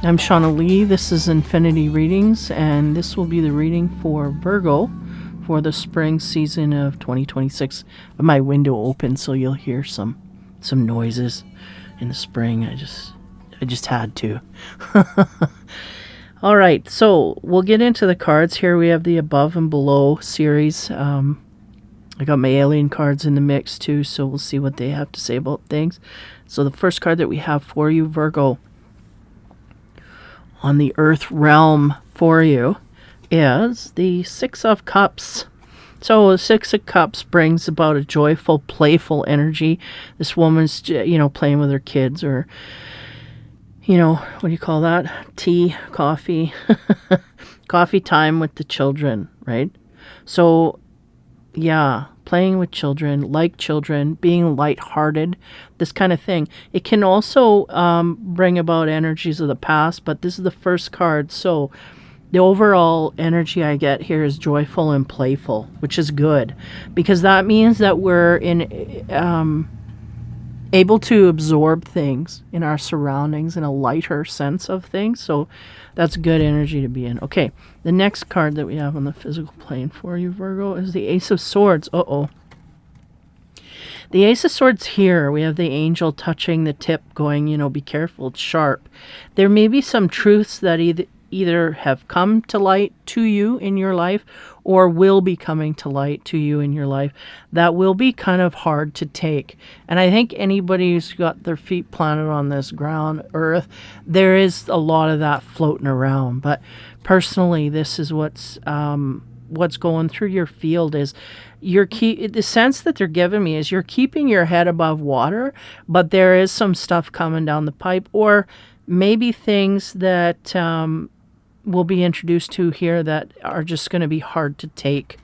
I'm Shawna Lee. This is Infinity Readings, and this will be the reading for Virgo for the spring season of 2026. I have my window open, so you'll hear some noises in the spring. I just had to. All right, so we'll get into the cards here. We have the Above and Below series. I got my alien cards in the mix too, so we'll see what they have to say about things. So the first card that we have for you, Virgo, on the Earth realm for you is the Six of Cups. So the Six of Cups brings about a joyful, playful energy. This woman's, playing with her kids, or, what do you call that? Tea, coffee, coffee time with the children, right? So, yeah, playing with children, like children, being lighthearted, this kind of thing. It can also bring about energies of the past, but this is the first card. So the overall energy I get here is joyful and playful, which is good, because that means that we're able to absorb things in our surroundings in a lighter sense of things. So that's good energy to be in. Okay, the next card that we have on the physical plane for you, Virgo, is the Ace of Swords. The Ace of Swords here, we have the angel touching the tip going, be careful, it's sharp. There may be some truths that either have come to light to you in your life or will be coming to light to you in your life that will be kind of hard to take. And I think anybody who's got their feet planted on this ground, earth, there is a lot of that floating around. But personally, this is what's going through your field is the sense that they're giving me is you're keeping your head above water, but there is some stuff coming down the pipe, or maybe things that we'll be introduced to here that are just going to be hard to take.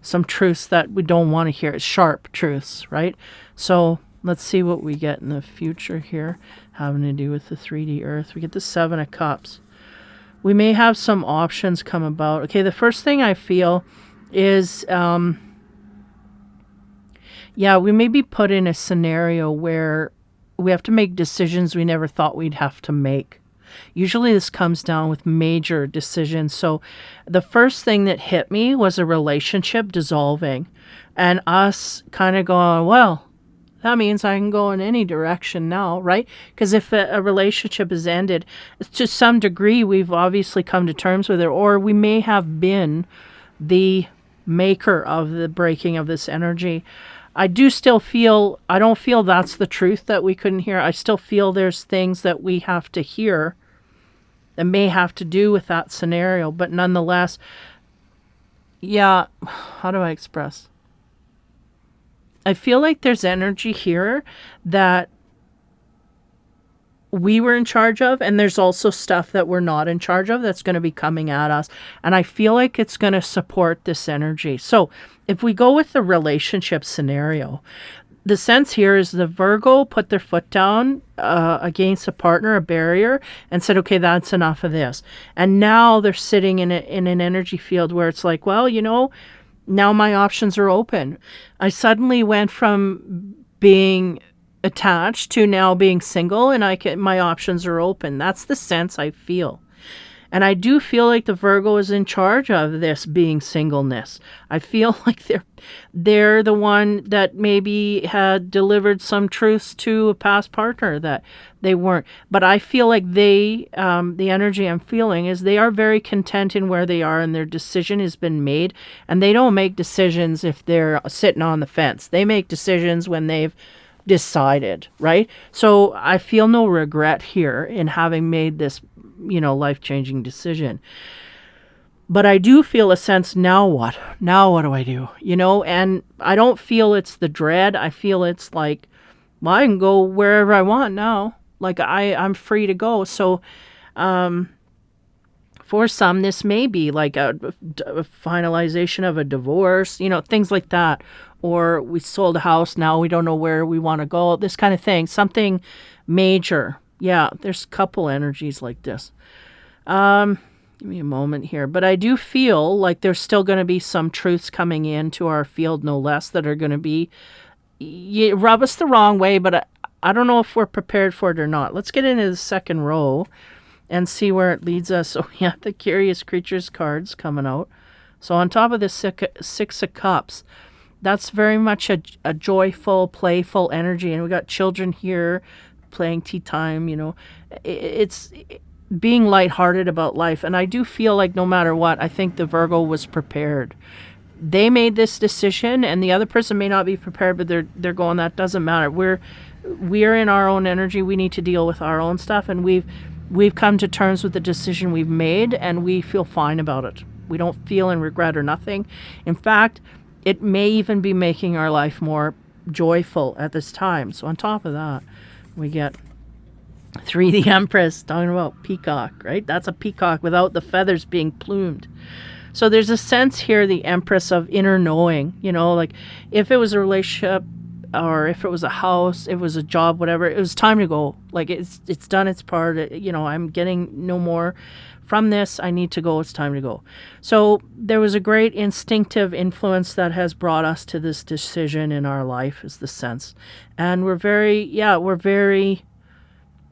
Some truths that we don't want to hear, sharp truths, right? So let's see what we get in the future here having to do with the 3D Earth. We get the Seven of Cups. We may have some options come about. Okay, the first thing I feel is, we may be put in a scenario where we have to make decisions we never thought we'd have to make. Usually this comes down with major decisions. So the first thing that hit me was a relationship dissolving and us kind of going, well, that means I can go in any direction now, right? Because if a relationship is ended, to some degree, we've obviously come to terms with it, or we may have been the maker of the breaking of this energy. I don't feel that's the truth that we couldn't hear. I still feel there's things that we have to hear that may have to do with that scenario. But nonetheless, how do I express? I feel like there's energy here that we were in charge of, and there's also stuff that we're not in charge of that's going to be coming at us. And I feel like it's going to support this energy. So if we go with the relationship scenario, the sense here is the Virgo put their foot down against a partner, a barrier, and said, okay, that's enough of this. And now they're sitting in an energy field where it's like, well, now my options are open. I suddenly went from being attached to now being single, and my options are open. That's the sense I feel. And I do feel like the Virgo is in charge of this being singleness. I feel like they're the one that maybe had delivered some truths to a past partner that they weren't. But I feel like the energy I'm feeling is they are very content in where they are, and their decision has been made. And they don't make decisions if they're sitting on the fence. They make decisions when they've decided, right? So I feel no regret here in having made this, life-changing decision. But I do feel a sense, now what? Now what do I do? And I don't feel it's the dread. I feel it's like, well, I can go wherever I want now. Like I'm free to go. So for some, this may be like a finalization of a divorce, things like that. Or we sold a house, now we don't know where we want to go, this kind of thing, something major. Yeah, there's a couple energies like this. Give me a moment here. But I do feel like there's still going to be some truths coming into our field, no less, that are going to be, rub us the wrong way, but I don't know if we're prepared for it or not. Let's get into the second row and see where it leads us. So we have the Curious Creatures cards coming out. So on top of the Six of Cups, that's very much a joyful, playful energy. And we got children here playing tea time, It's being lighthearted about life. And I do feel like no matter what, I think the Virgo was prepared. They made this decision, and the other person may not be prepared, but they're going, that doesn't matter. We're in our own energy. We need to deal with our own stuff, and we've come to terms with the decision we've made, and we feel fine about it. We don't feel in regret or nothing. In fact, it may even be making our life more joyful at this time. So on top of that, we get 3, the Empress, talking about peacock, right? That's a peacock without the feathers being plumed. So there's a sense here, the Empress, of inner knowing, like if it was a relationship or if it was a house, it was a job, whatever, it was time to go. Like it's done its part. I'm getting no more from this. I need to go. It's time to go. So there was a great instinctive influence that has brought us to this decision in our life, is the sense. And we're very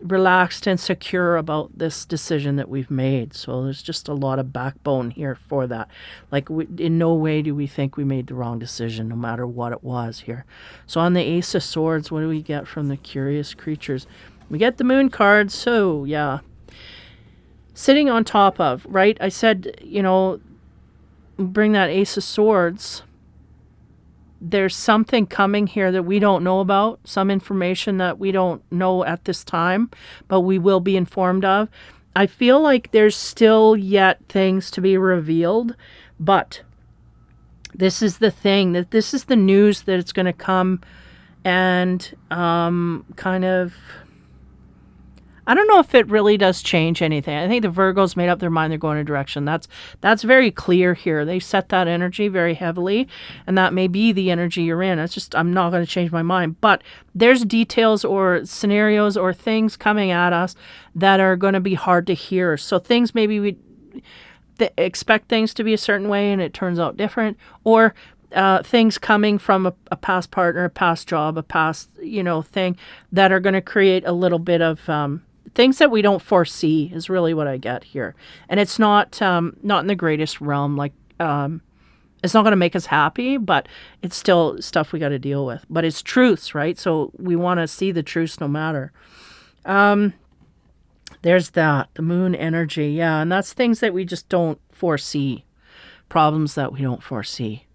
relaxed and secure about this decision that we've made. So there's just a lot of backbone here for that. Like in no way do we think we made the wrong decision, no matter what it was here. So on the Ace of Swords, what do we get from the Curious Creatures? We get the Moon card. So yeah, sitting on top of, right? I said, bring that Ace of Swords. There's something coming here that we don't know about, some information that we don't know at this time, but we will be informed of. I feel like there's still yet things to be revealed, but this is the thing, that this is the news that it's going to come, and kind of, I don't know if it really does change anything. I think the Virgos made up their mind they're going a direction. That's very clear here. They set that energy very heavily, and that may be the energy you're in. It's just, I'm not going to change my mind. But there's details or scenarios or things coming at us that are going to be hard to hear. So things maybe we expect things to be a certain way and it turns out different, or things coming from a past partner, a past job, a past, thing that are going to create a little bit of things that we don't foresee is really what I get here. And it's not in the greatest realm. Like, it's not going to make us happy, but it's still stuff we got to deal with. But it's truths, right? So we want to see the truths no matter. There's that, the Moon energy. Yeah, and that's things that we just don't foresee. Problems that we don't foresee.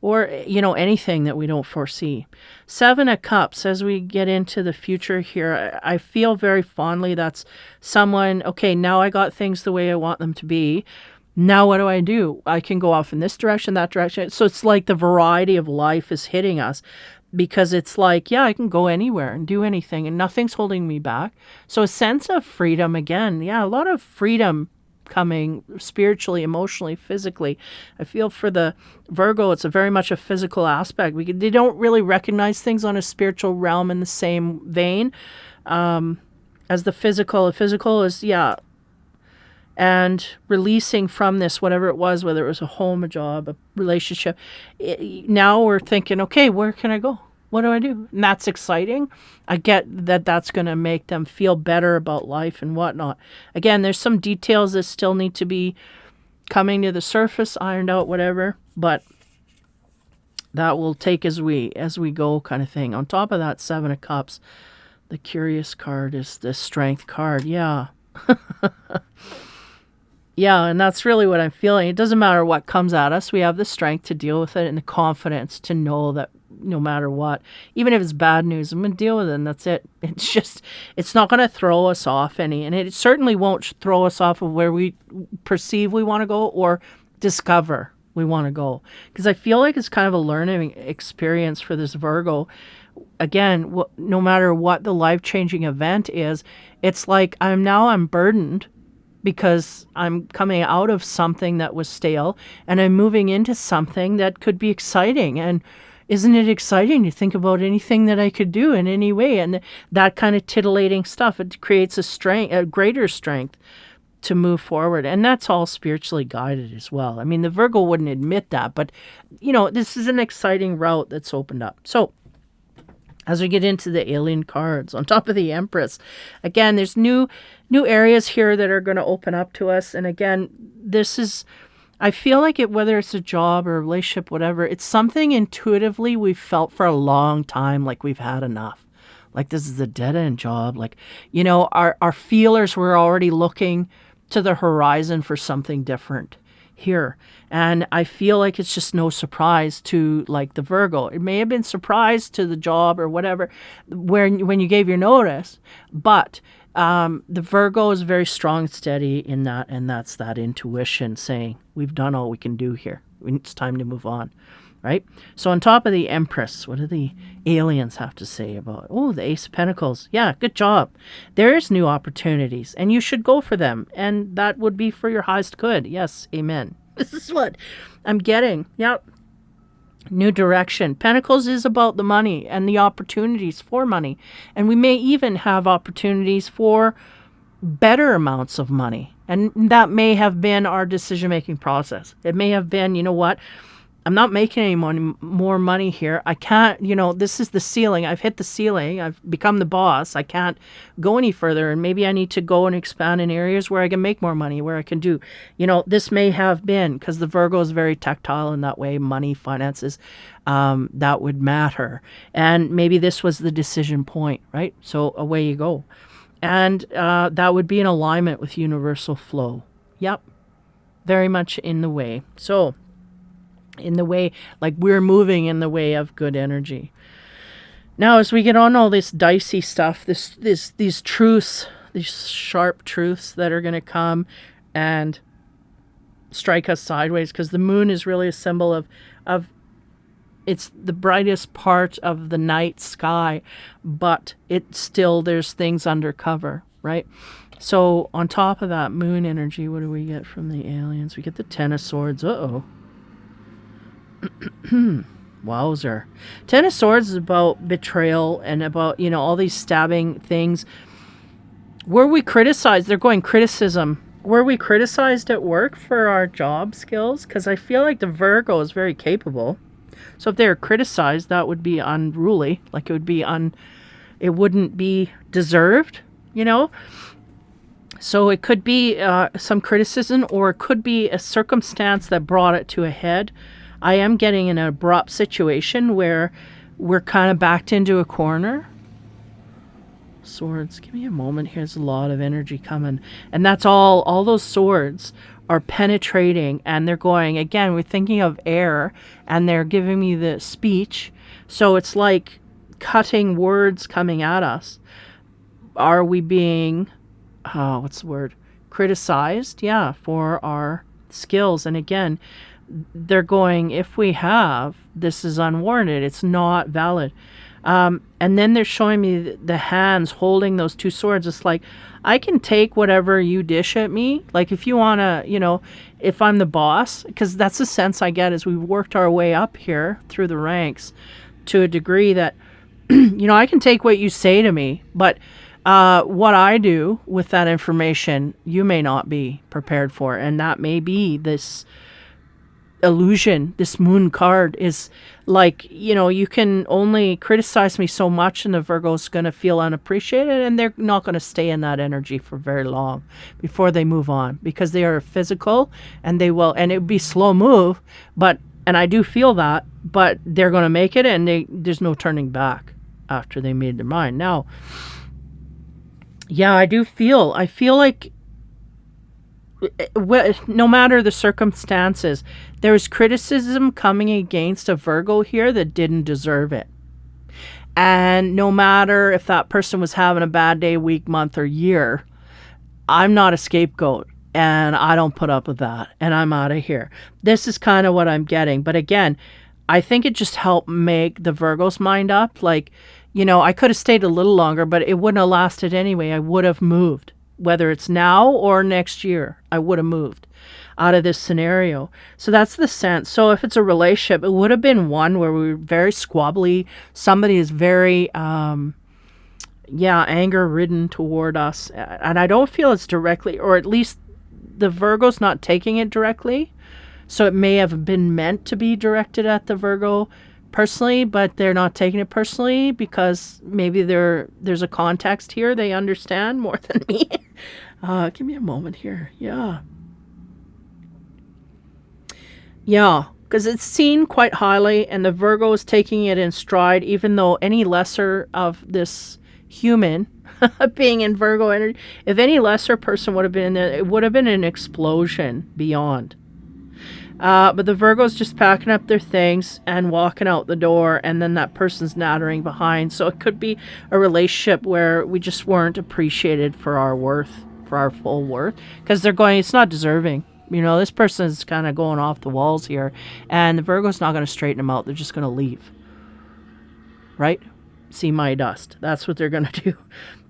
Or, anything that we don't foresee. 7 of Cups, as we get into the future here, I feel very fondly that's someone, okay, now I got things the way I want them to be. Now what do? I can go off in this direction, that direction. So it's like the variety of life is hitting us, because it's like, yeah, I can go anywhere and do anything and nothing's holding me back. So a sense of freedom again. Yeah, a lot of freedom coming spiritually, emotionally, physically. I feel for the Virgo, it's a very much a physical aspect. They don't really recognize things on a spiritual realm in the same vein as the physical. The physical is, yeah, and releasing from this, whatever it was, whether it was a home, a job, a relationship. Now we're thinking, okay, where can I go? What do I do? And that's exciting. I get that that's going to make them feel better about life and whatnot. Again, there's some details that still need to be coming to the surface, ironed out, whatever. But that will take as we go kind of thing. On top of that, 7 of Cups, the Curious card is the Strength card. Yeah. Yeah, and that's really what I'm feeling. It doesn't matter what comes at us. We have the strength to deal with it and the confidence to know that no matter what, even if it's bad news, I'm going to deal with it, and that's it. It's just, it's not going to throw us off any, and it certainly won't throw us off of where we perceive we want to go or discover we want to go. Because I feel like it's kind of a learning experience for this Virgo. Again, no matter what the life-changing event is, it's like I'm burdened because I'm coming out of something that was stale and I'm moving into something that could be exciting. And isn't it exciting to think about anything that I could do in any way? And that kind of titillating stuff, it creates a greater strength to move forward. And that's all spiritually guided as well. I mean, the Virgo wouldn't admit that, but this is an exciting route that's opened up. So as we get into the alien cards, on top of the Empress, again, there's new new areas here that are going to open up to us. And again, this is, I feel like it, whether it's a job or a relationship, whatever, it's something intuitively we've felt for a long time, like we've had enough. Like this is a dead end job. Like, you know, our feelers were already looking to the horizon for something different here. And I feel like it's just no surprise to like the Virgo. It may have been surprise to the job or whatever when you gave your notice, but the Virgo is very strong and steady in that, and that's that intuition saying, we've done all we can do here. It's time to move on, right? So on top of the Empress, what do the aliens have to say about, oh, the Ace of Pentacles? Yeah, good job. There's new opportunities, and you should go for them, and that would be for your highest good. Yes, amen. This is what I'm getting. Yep. New direction. Pentacles is about the money and the opportunities for money. And we may even have opportunities for better amounts of money. And that may have been our decision-making process. It may have been, you know what? I'm not making any more money here. I can't, you know, this is the ceiling. I've hit the ceiling. I've become the boss. I can't go any further. And maybe I need to go and expand in areas where I can make more money, where I can do, you know, this may have been, because the Virgo is very tactile in that way, money, finances, that would matter. And maybe this was the decision point, right? So away you go. And that would be in alignment with universal flow. Yep. Very much in the way. So, in the way, like we're moving in the way of good energy. Now, as we get on all this dicey stuff, these truths, these sharp truths that are going to come and strike us sideways, because the moon is really a symbol of it's the brightest part of the night sky, but it still, there's things undercover, right? So on top of that moon energy, what do we get from the aliens? We get the Ten of Swords. Uh-oh. Wowzer. Ten of Swords is about betrayal and about, you know, all these stabbing things. Were we criticized? They're going criticism. Were we criticized at work for our job skills? Because I feel like the Virgo is very capable. So if they were criticized, that would be unruly. Like it would be it wouldn't be deserved, you know? So it could be some criticism, or it could be a circumstance that brought it to a head. I am getting an abrupt situation where we're kind of backed into a corner. Swords, give me a moment. Here's a lot of energy coming. And that's all those swords are penetrating, and they're going, again, we're thinking of air, and they're giving me the speech. So it's like cutting words coming at us. Are we being, what's the word? Criticized? Yeah, for our skills. And again, they're going, if we have, this is unwarranted. It's not valid. And then they're showing me the hands holding those two swords. It's like, I can take whatever you dish at me. Like if you want to, you know, if I'm the boss, because that's the sense I get as we've worked our way up here through the ranks to a degree that, you know, I can take what you say to me, but what I do with that information, you may not be prepared for. And that may be this illusion. This moon card is like, you know, you can only criticize me so much, and the Virgo's going to feel unappreciated, and they're not going to stay in that energy for very long before they move on, because they are physical, and they will, and it would be slow move, but, and I do feel that, but they're going to make it, and there's no turning back after they made their mind. Now, yeah, I feel like no matter the circumstances, there's criticism coming against a Virgo here that didn't deserve it. And no matter if that person was having a bad day, week, month, or year, I'm not a scapegoat, and I don't put up with that, and I'm out of here. This is kind of what I'm getting. But again, I think it just helped make the Virgo's mind up. Like, you know, I could have stayed a little longer, but it wouldn't have lasted anyway. I would have moved. Whether it's now or next year, I would have moved out of this scenario. So that's the sense. So if it's a relationship, it would have been one where we were very squabbly. Somebody is very, anger-ridden toward us. And I don't feel it's directly, or at least the Virgo's not taking it directly. So it may have been meant to be directed at the Virgo, personally, but they're not taking it personally because maybe there's a context here they understand more than me. Give me a moment here. Yeah, because it's seen quite highly, and the Virgo is taking it in stride, even though any lesser of this human being in Virgo energy, if any lesser person would have been in there, it would have been an explosion beyond. But the Virgo's just packing up their things and walking out the door, and then that person's nattering behind. So it could be a relationship where we just weren't appreciated for our worth, for our full worth, because they're going, it's not deserving. This person's kind of going off the walls here, and the Virgo's not going to straighten them out. They're just going to leave. Right? See my dust. That's what they're going to do.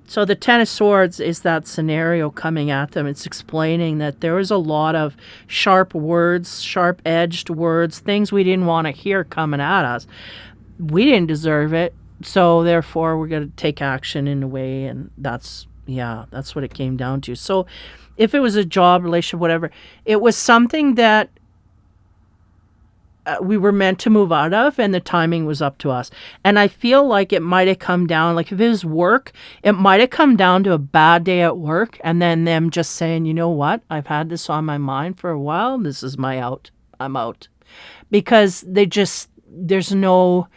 So the Ten of Swords is that scenario coming at them. It's explaining that there was a lot of sharp words, sharp-edged words, things we didn't want to hear coming at us. We didn't deserve it, so therefore we're going to take action in a way, and that's what it came down to. So if it was a job, relationship, whatever, it was something that we were meant to move out of, and the timing was up to us. And I feel like it might have come down, like if it was work, it might have come down to a bad day at work, and then them just saying, you know what, I've had this on my mind for a while, this is my out, I'm out. Because there's no,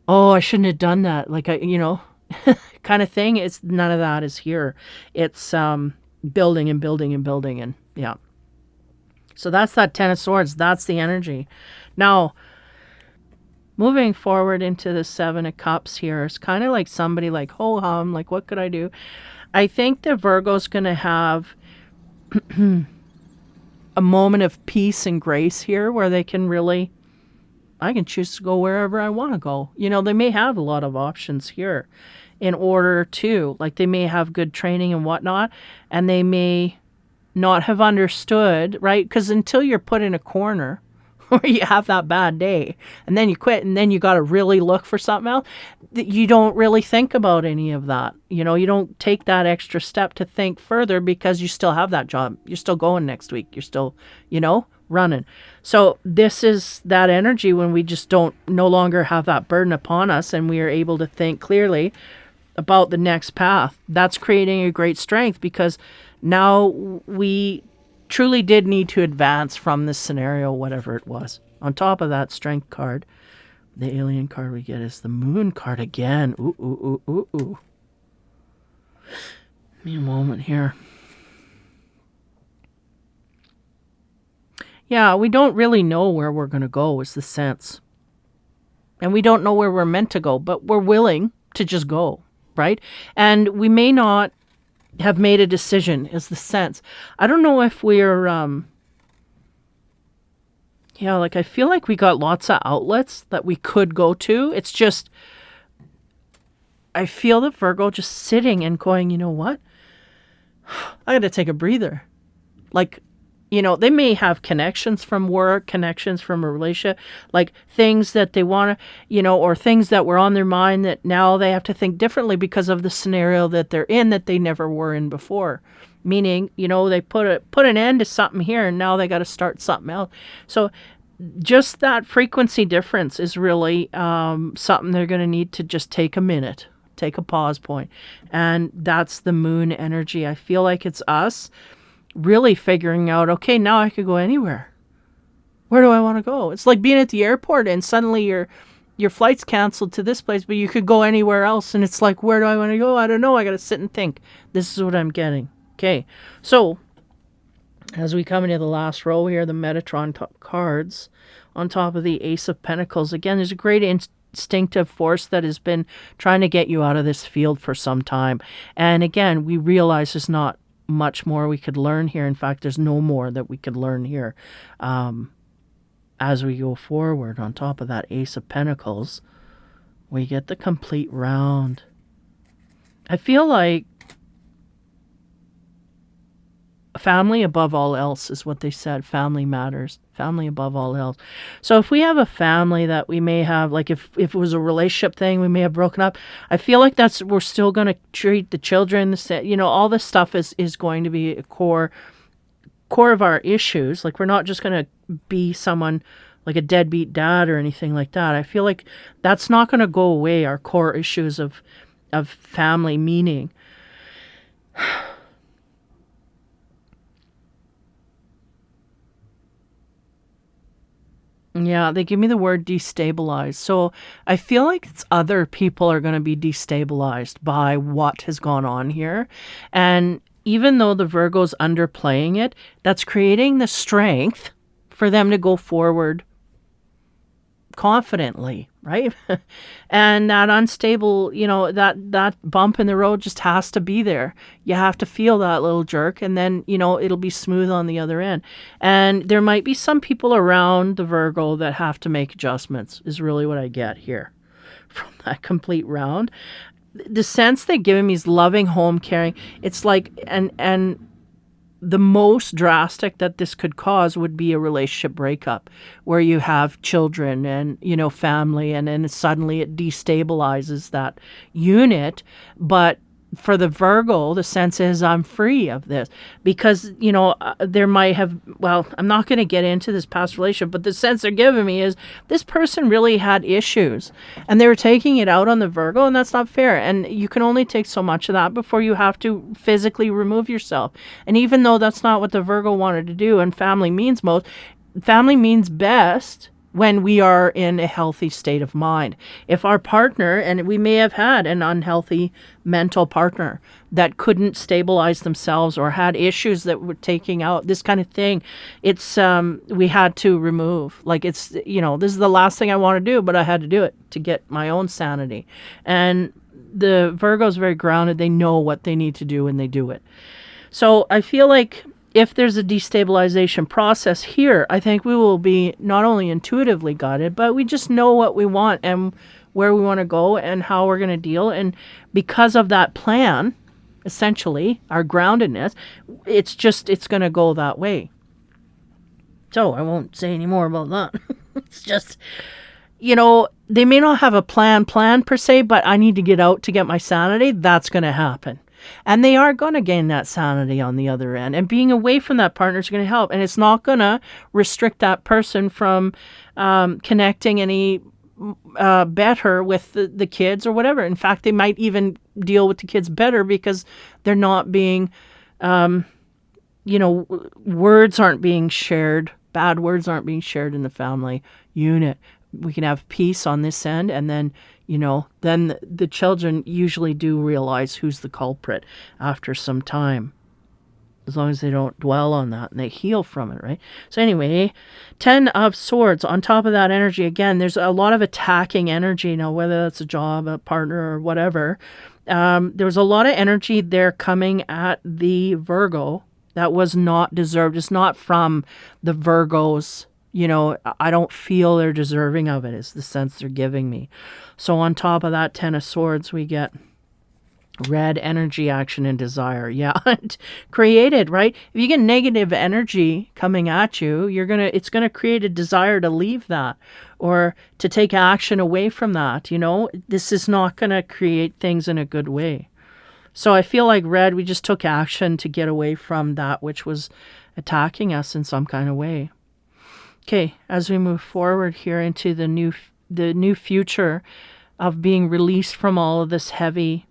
oh, I shouldn't have done that, like, kind of thing. It's none of that is here. It's building and building and building, and yeah. So that's that Ten of Swords. That's the energy. Now, moving forward into the Seven of Cups here, it's kind of like somebody like, ho-hum, like, what could I do? I think the Virgo's going to have a moment of peace and grace here where they can really, I can choose to go wherever I want to go. They may have a lot of options here in order to, like, they may have good training and whatnot, and they may not have understood, right? Because until you're put in a corner where you have that bad day and then you quit and then you got to really look for something else, you don't really think about any of that. You don't take that extra step to think further because you still have that job. You're still going next week. You're still, running. So this is that energy when we just no longer have that burden upon us, and we are able to think clearly about the next path. That's creating a great strength, because now we truly did need to advance from this scenario, whatever it was. On top of that strength card, the alien card we get is the Moon card again. Ooh. Give me a moment here. Yeah, we don't really know where we're going to go, is the sense. And we don't know where we're meant to go, but we're willing to just go, right? And we may not have made a decision, is the sense. I don't know if we're, I feel like we got lots of outlets that we could go to. It's just, I feel the Virgo just sitting and going, you know what? I got to take a breather. Like, they may have connections from work, connections from a relationship, like things that they want to, or things that were on their mind that now they have to think differently because of the scenario that they're in that they never were in before. Meaning, they put an end to something here and now they got to start something else. So just that frequency difference is really something they're going to need to just take a minute, take a pause point. And that's the Moon energy. I feel like it's us really figuring out, okay, now I could go anywhere. Where do I want to go? It's like being at the airport and suddenly your flight's canceled to this place, but you could go anywhere else. And it's like, where do I want to go? I don't know. I got to sit and think. This is what I'm getting. Okay. So as we come into the last row here, the Metatron cards on top of the Ace of Pentacles. Again, there's a great instinctive force that has been trying to get you out of this field for some time. And again, we realize there's not much more we could learn here. In fact, there's no more that we could learn here as we go forward. On top of that Ace of Pentacles, we get the complete round. I feel like family above all else is what they said. Family matters. Family above all else. So if we have a family that we may have, like if it was a relationship thing, we may have broken up. I feel like we're still going to treat the children, all this stuff is going to be a core of our issues. Like we're not just going to be someone like a deadbeat dad or anything like that. I feel like that's not going to go away, our core issues of family meaning. Yeah, they give me the word destabilized. So I feel like it's other people are going to be destabilized by what has gone on here. And even though the Virgo's underplaying it, that's creating the strength for them to go forward confidently, right? And that unstable, that bump in the road just has to be there. You have to feel that little jerk, and then, it'll be smooth on the other end. And there might be some people around the Virgo that have to make adjustments, is really what I get here from that complete round. The sense they're giving me is loving, home, caring. It's like, and the most drastic that this could cause would be a relationship breakup where you have children and, family, and then suddenly it destabilizes that unit. But for the Virgo, the sense is I'm free of this because, there might have, well, I'm not going to get into this past relationship, but the sense they're giving me is this person really had issues and they were taking it out on the Virgo, and that's not fair. And you can only take so much of that before you have to physically remove yourself. And even though that's not what the Virgo wanted to do, and family means best when we are in a healthy state of mind. If our partner, and we may have had an unhealthy mental partner that couldn't stabilize themselves or had issues that were taking out this kind of thing, it's we had to remove. Like, it's, this is the last thing I want to do, but I had to do it to get my own sanity. And the Virgo's very grounded. They know what they need to do and they do it. So I feel like if there's a destabilization process here, I think we will be not only intuitively guided, but we just know what we want and where we want to go and how we're going to deal. And because of that plan, essentially, our groundedness, it's going to go that way. So I won't say any more about that. It's just, they may not have a plan per se, but I need to get out to get my sanity. That's going to happen. And they are going to gain that sanity on the other end. And being away from that partner is going to help. And it's not going to restrict that person from connecting any better with the kids or whatever. In fact, they might even deal with the kids better because they're not being, words aren't being shared. Bad words aren't being shared in the family unit. We can have peace on this end, and then then the children usually do realize who's the culprit after some time, as long as they don't dwell on that and they heal from it, right? So anyway, 10 of Swords. On top of that energy, again, there's a lot of attacking energy now, whether that's a job, a partner, or whatever. There was a lot of energy there coming at the Virgo that was not deserved. It's not from the Virgos. I don't feel they're deserving of it, is the sense they're giving me. So on top of that 10 of Swords, we get red energy, action, and desire. Yeah, created, right? If you get negative energy coming at you, it's gonna create a desire to leave that or to take action away from that. This is not gonna create things in a good way. So I feel like red, we just took action to get away from that which was attacking us in some kind of way. Okay, as we move forward here into the new future of being released from all of this heavy,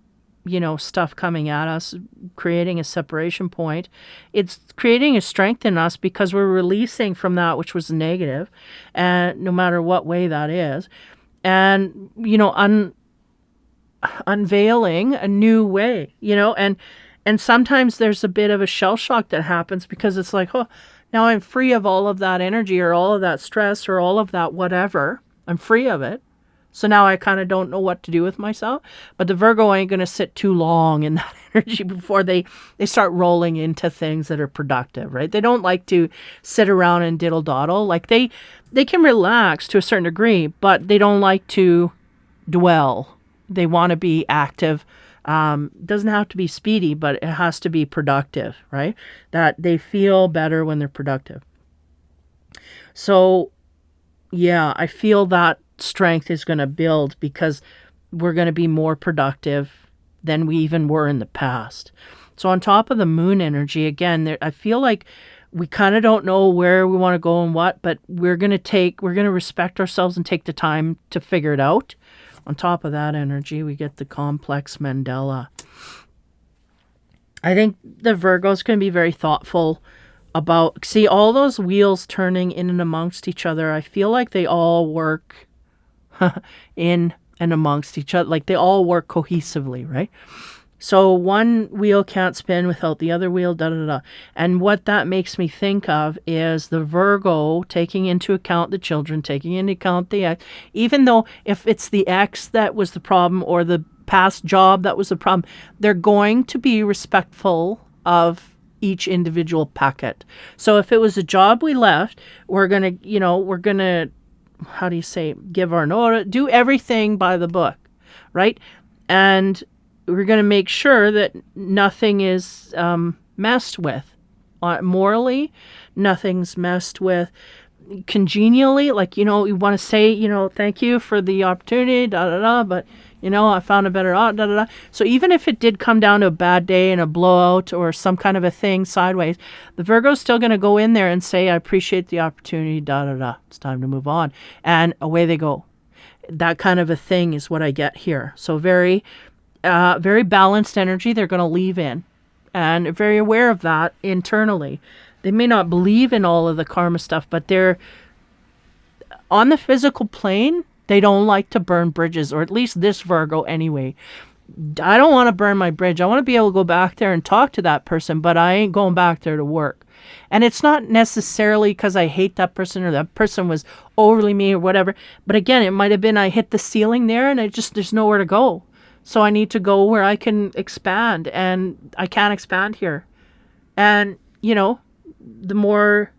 stuff coming at us, creating a separation point, it's creating a strength in us because we're releasing from that which was negative, and no matter what way that is, and unveiling a new way, and sometimes there's a bit of a shell shock that happens because it's like, oh, now I'm free of all of that energy or all of that stress or all of that whatever. I'm free of it. So now I kind of don't know what to do with myself. But the Virgo ain't going to sit too long in that energy before they start rolling into things that are productive, right? They don't like to sit around and diddle-doddle. Like they can relax to a certain degree, but they don't like to dwell. They want to be active. Doesn't have to be speedy, but it has to be productive, right? That they feel better when they're productive. So, yeah, I feel that strength is going to build because we're going to be more productive than we even were in the past. So on top of the moon energy, again, I feel like We kind of don't know where we want to go and what, but we're going to respect ourselves and take the time to figure it out. On top of that energy, we get the complex Mandela. I think the Virgo's going to be very thoughtful about, see, all those wheels turning in and amongst each other. I feel like they all work in and amongst each other. Like they all work cohesively, right? So one wheel can't spin without the other wheel, da da da. And what that makes me think of is the Virgo taking into account the children, taking into account the ex. Even though if it's the ex that was the problem or the past job that was the problem, they're going to be respectful of each individual packet. So if it was a job we left, we're going to, how do you say, give our notice, do everything by the book, right? And we're going to make sure that nothing is messed with. Morally, nothing's messed with. Congenially, like, you want to say, thank you for the opportunity, da da da, but, I found a better, da da da. So even if it did come down to a bad day and a blowout or some kind of a thing sideways, the Virgo's still going to go in there and say, I appreciate the opportunity, da da da. It's time to move on. And away they go. That kind of a thing is what I get here. So very balanced energy they're going to leave in, and very aware of that internally. They may not believe in all of the karma stuff, but they're on the physical plane. They don't like to burn bridges, or at least this Virgo anyway. I don't want to burn my bridge. I want to be able to go back there and talk to that person, but I ain't going back there to work. And it's not necessarily because I hate that person or that person was overly mean or whatever. But again, it might have been I hit the ceiling there and there's nowhere to go. So I need to go where I can expand, and I can't expand here. And, the more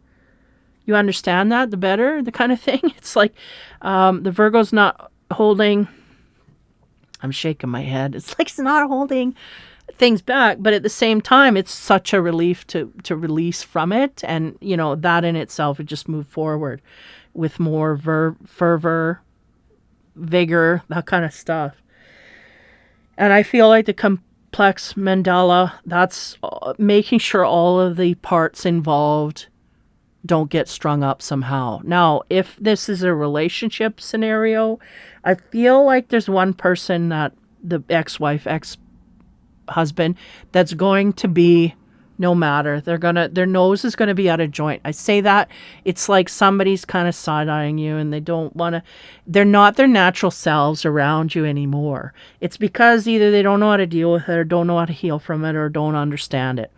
you understand that, the better, the kind of thing. It's like the Virgo's not holding, I'm shaking my head. It's like it's not holding things back, but at the same time, it's such a relief to release from it. And, that in itself, it just move forward with more fervor, vigor, that kind of stuff. And I feel like the complex mandala, that's making sure all of the parts involved don't get strung up somehow. Now, if this is a relationship scenario, I feel like there's one person, that the ex-wife, ex-husband, that's going to be, no matter, their nose is going to be out of joint. I say that, it's like somebody's kind of side-eyeing you and they're not their natural selves around you anymore. It's because either they don't know how to deal with it or don't know how to heal from it or don't understand it.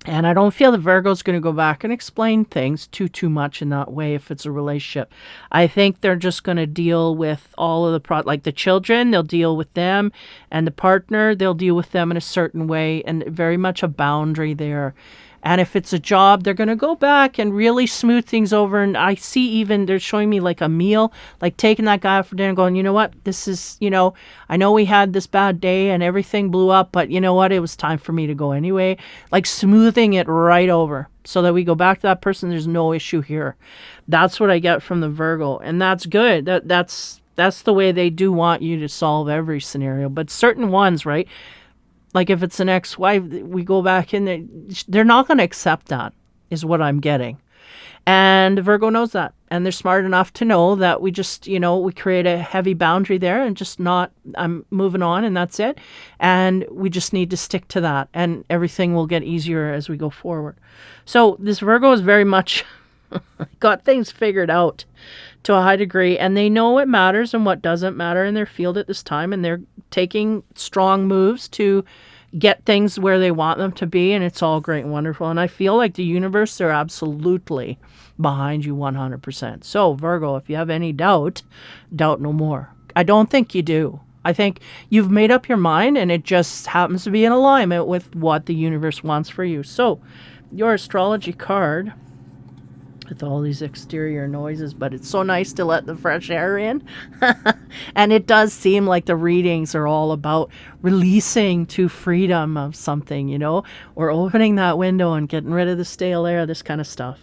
And I don't feel the Virgo's going to go back and explain things too much in that way if it's a relationship. I think they're just going to deal with all of like the children, they'll deal with them, and the partner, they'll deal with them in a certain way, and very much a boundary there. And if it's a job, they're going to go back and really smooth things over. And I see even they're showing me like a meal, like taking that guy out for dinner going, you know what, this is, I know we had this bad day and everything blew up, but you know what, it was time for me to go anyway. Like smoothing it right over so that we go back to that person. There's no issue here. That's what I get from the Virgo. And that's good. That's the way they do want you to solve every scenario. But certain ones, right? Like if it's an ex-wife, we go back in, they're not going to accept that, is what I'm getting. And Virgo knows that. And they're smart enough to know that we just, we create a heavy boundary there and just not, I'm moving on and that's it. And we just need to stick to that. And everything will get easier as we go forward. So this Virgo is very much got things figured out to a high degree, and they know what matters and what doesn't matter in their field at this time, and they're taking strong moves to get things where they want them to be, and it's all great and wonderful. And I feel like the universe, they're absolutely behind you 100%. So Virgo, if you have any doubt no more. I don't think you do. I think you've made up your mind, and it just happens to be in alignment with what the universe wants for you. So your astrology card, with all these exterior noises, but it's so nice to let the fresh air in. And it does seem like the readings are all about releasing to freedom of something, or opening that window and getting rid of the stale air, this kind of stuff.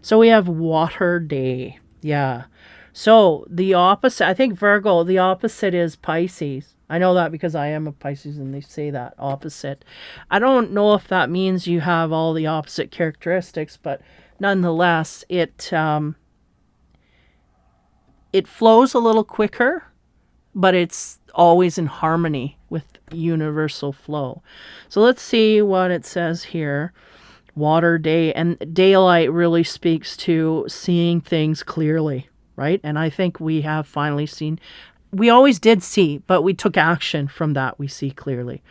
So we have water day. Yeah. So the opposite, I think Virgo, the opposite is Pisces. I know that because I am a Pisces and they say that opposite. I don't know if that means you have all the opposite characteristics, but nonetheless, it flows a little quicker, but it's always in harmony with universal flow. So let's see what it says here. Water day, and daylight really speaks to seeing things clearly, right? And I think we have finally seen, we always did see, but we took action from that. We see clearly.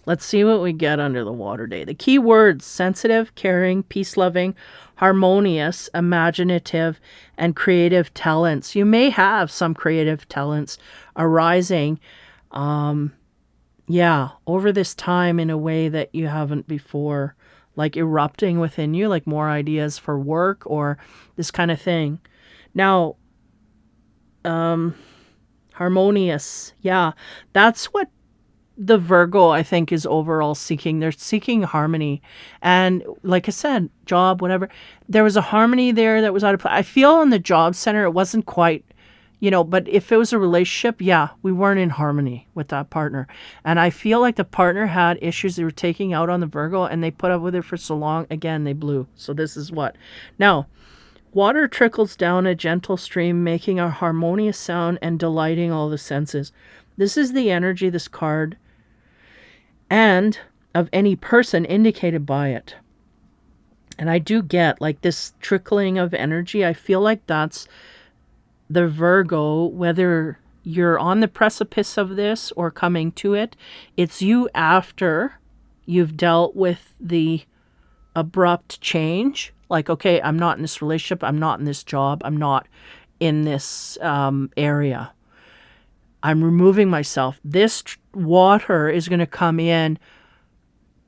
Let's see what we get under the water day. The key words: sensitive, caring, peace-loving, harmonious, imaginative, and creative talents. You may have some creative talents arising, over this time in a way that you haven't before, like erupting within you, like more ideas for work or this kind of thing. Now, harmonious. Yeah, that's what the Virgo, I think, is overall seeking. They're seeking harmony. And like I said, job, whatever, there was a harmony there that was out of place. I feel in the job center, it wasn't quite, but if it was a relationship, yeah, we weren't in harmony with that partner. And I feel like the partner had issues they were taking out on the Virgo, and they put up with it for so long. Again, they blew. So this is what. Now, water trickles down a gentle stream, making a harmonious sound and delighting all the senses. This is the energy, this card, and of any person indicated by it. And I do get like this trickling of energy. I feel like that's the Virgo, whether you're on the precipice of this or coming to it. It's you after you've dealt with the abrupt change. Like, okay, I'm not in this relationship. I'm not in this job. I'm not in this area. I'm removing myself. This water is going to come in,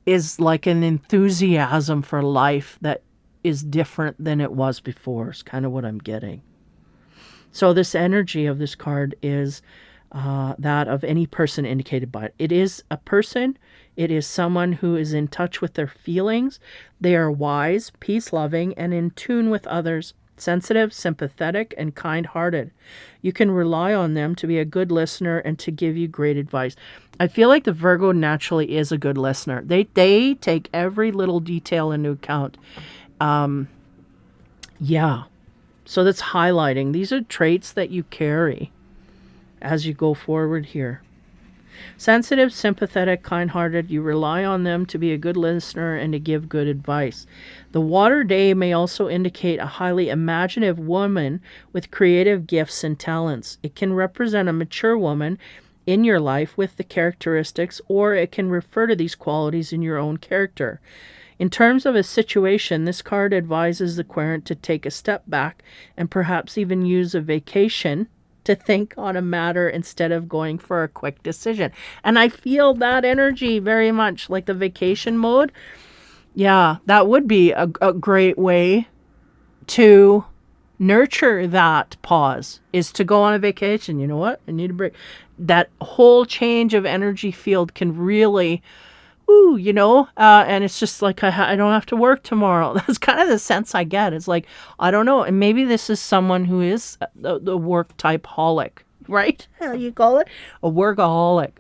is like an enthusiasm for life that is different than it was before. It's kind of what I'm getting. So this energy of this card is that of any person indicated by it. It is a person. It is someone who is in touch with their feelings. They are wise, peace-loving, and in tune with others. Sensitive, sympathetic, and kind-hearted. You can rely on them to be a good listener and to give you great advice. I feel like the Virgo naturally is a good listener. They take every little detail into account. So that's highlighting. These are traits that you carry as you go forward here. Sensitive, sympathetic, kind-hearted. You rely on them to be a good listener and to give good advice. The water day may also indicate a highly imaginative woman with creative gifts and talents. It can represent a mature woman in your life with the characteristics, or it can refer to these qualities in your own character. In terms of a situation, this card advises the querent to take a step back and perhaps even use a vacation to think on a matter instead of going for a quick decision. And I feel that energy very much, like the vacation mode. Yeah, that would be a great way to nurture that pause, is to go on a vacation. You know what? I need a break. That whole change of energy field can really, and it's just like, I don't have to work tomorrow. That's kind of the sense I get. It's like, I don't know. And maybe this is someone who is the work type holic, right? How you call it? A workaholic.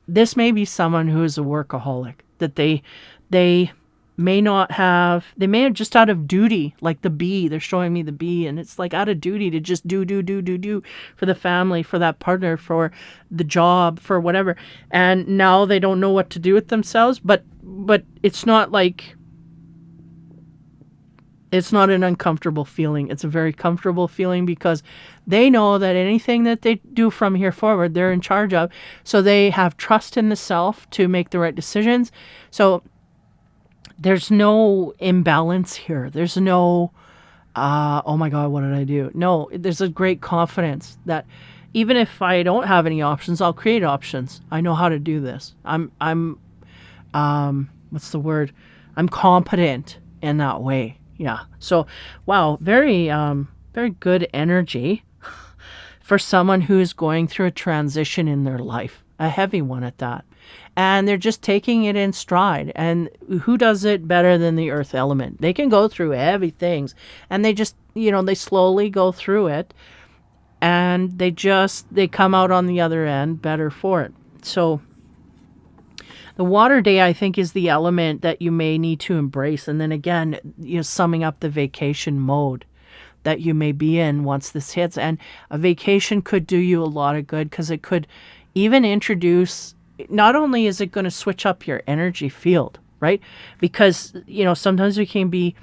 This may be someone who is a workaholic, that they may not have, they may have just out of duty, like the bee, they're showing me the bee, and it's like out of duty to just do for the family, for that partner, for the job, for whatever. And now they don't know what to do with themselves, but it's not like, it's not an uncomfortable feeling. It's a very comfortable feeling because they know that anything that they do from here forward, they're in charge of. So they have trust in the self to make the right decisions. So there's no imbalance here. There's no, oh my God, what did I do? No, there's a great confidence that even if I don't have any options, I'll create options. I know how to do this. I'm what's the word? I'm competent in that way. Yeah. So, wow, very good energy for someone who's going through a transition in their life, a heavy one at that. And they're just taking it in stride. And who does it better than the earth element? They can go through heavy things, and they just, they slowly go through it. and they come out on the other end better for it. So the water day, I think, is the element that you may need to embrace. And then again, summing up the vacation mode that you may be in once this hits. And a vacation could do you a lot of good, because it could even introduce, not only is it going to switch up your energy field, right? Because, sometimes we can be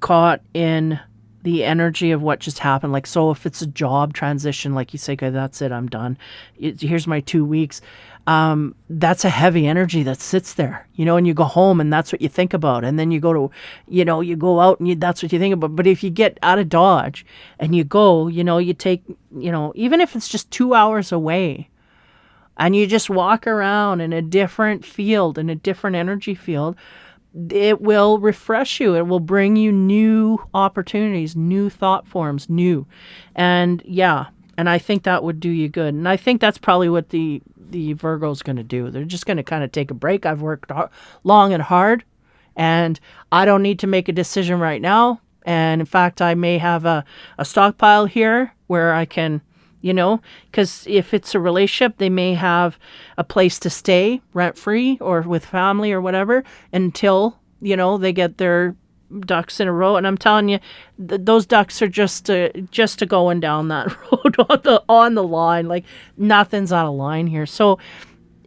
caught in the energy of what just happened. Like, so if it's a job transition, like you say, okay, that's it, I'm done. Here's my 2 weeks. That's a heavy energy that sits there, and you go home and that's what you think about. And then you go to, you go out and that's what you think about. But if you get out of Dodge and you go, you take, even if it's just 2 hours away, and you just walk around in a different field, in a different energy field, it will refresh you. It will bring you new opportunities, new thought forms, and I think that would do you good. And I think that's probably what the Virgo's going to do. They're just going to kind of take a break. I've worked long and hard, and I don't need to make a decision right now. And in fact, I may have a stockpile here where I can, because if it's a relationship, they may have a place to stay rent-free or with family or whatever until, they get their ducks in a row. And I'm telling you, those ducks are just going down that road on the line. Like, nothing's out of line here. So,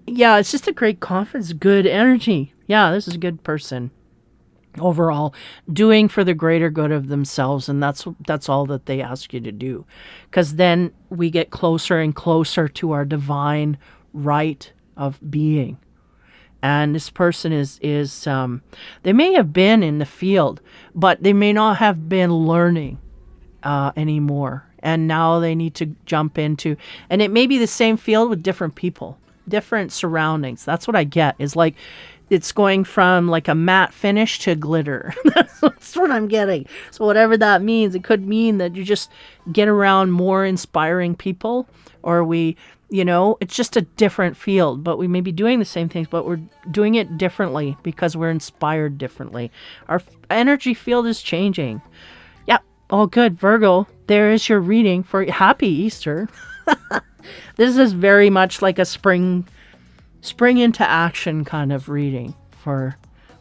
yeah, it's just a great conference, good energy. Yeah, this is a good person overall, doing for the greater good of themselves, and that's all that they ask you to do, because then we get closer and closer to our divine right of being. And this person is they may have been in the field, but they may not have been learning anymore, and now they need to jump into, and it may be the same field with different people, different surroundings. That's what I get, is like, it's going from like a matte finish to glitter. That's what I'm getting. So whatever that means, it could mean that you just get around more inspiring people, or it's just a different field, but we may be doing the same things, but we're doing it differently because we're inspired differently. Our energy field is changing. Yep. All good, Virgo. There is your reading for Happy Easter. This is very much like a spring into action kind of reading, for,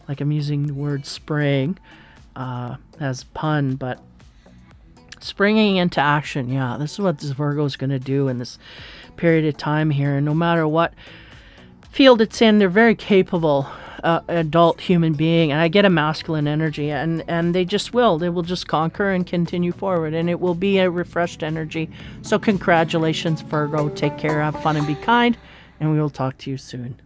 like, I'm using the word spring as pun, but springing into action. Yeah, this is what this Virgo is going to do in this period of time here. And no matter what field it's in, they're very capable adult human being. And I get a masculine energy, and they will just conquer and continue forward, and it will be a refreshed energy. So congratulations, Virgo. Take care, have fun, and be kind. And we will talk to you soon.